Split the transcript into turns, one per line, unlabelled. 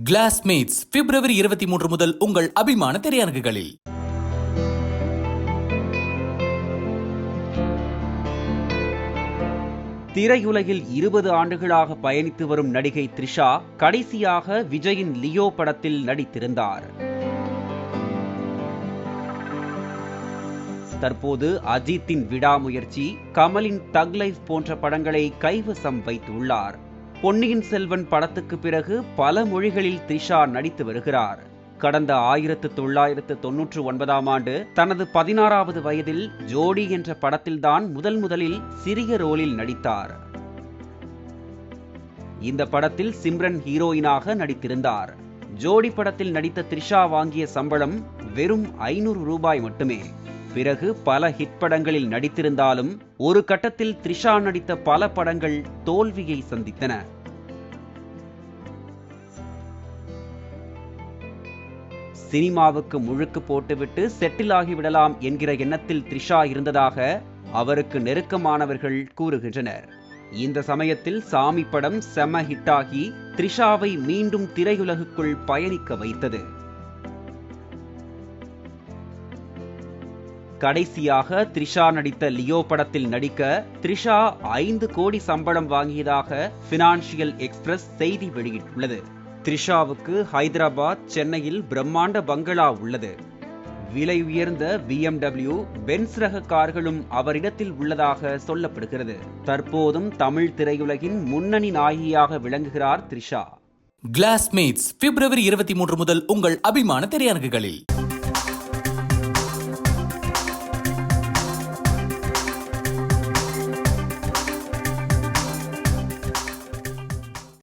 Classmates பிப்ரவரி 23 முதல் உங்கள் அபிமான திரையரங்குகளில்.
திரையுலகில் 20 ஆண்டுகளாக பயணித்து வரும் நடிகை த்ரிஷா கடைசியாக விஜயின் லியோ படத்தில் நடித்திருந்தார். தற்போது அஜித்தின் விடாமுயற்சி, கமலின் தக் லைஃப் போன்ற படங்களை கைவசம் வைத்துள்ளார். பொன்னியின் செல்வன் படத்துக்கு பிறகு பல மொழிகளில் த்ரிஷா நடித்து வருகிறார். கடந்த 1999ஆம் ஆண்டு தனது 16வது வயதில் ஜோடி என்ற படத்தில்தான் முதலில் சிறிய ரோலில் நடித்தார். இந்த படத்தில் சிம்ரன் ஹீரோயினாக நடித்திருந்தார். ஜோடி படத்தில் நடித்த த்ரிஷா வாங்கிய சம்பளம் வெறும் 500 ரூபாய் மட்டுமே. பிறகு பல ஹிட் படங்களில் நடித்திருந்தாலும் ஒரு கட்டத்தில் த்ரிஷா நடித்த பல படங்கள் தோல்வியை சந்தித்தன. சினிமாவுக்கு முழுக்கு போட்டுவிட்டு செட்டில் ஆகிவிடலாம் என்கிற எண்ணத்தில் த்ரிஷா இருந்ததாக அவருக்கு நெருக்கமானவர்கள் கூறுகின்றனர். இந்த சமயத்தில் சாமி படம் செம ஹிட்டாகி த்ரிஷாவை மீண்டும் திரையுலகுக்குள் பயணிக்க வைத்தது. கடைசியாக த்ரிஷா நடித்த லியோ படத்தில் நடிக்க த்ரிஷா 5 கோடி சம்பளம் வாங்கியதாக பினான்சியல் எக்ஸ்பிரஸ் செய்தி வெளியிட்டுள்ளது. த்ரிஷாவுக்கு ஹைதராபாத், சென்னையில் பிரம்மாண்ட பங்களா உள்ளது. விலை உயர்ந்த BMW, பென்ஸ் ரக கார்களும் அவரிடத்தில் உள்ளதாக சொல்லப்படுகிறது. தற்போதும் தமிழ் திரையுலகின் முன்னணி நாயகியாக விளங்குகிறார் த்ரிஷா.
கிளாஸ்மேட்ஸ் பிப்ரவரி 23 முதல் உங்கள் அபிமான திரையரங்குகளில்.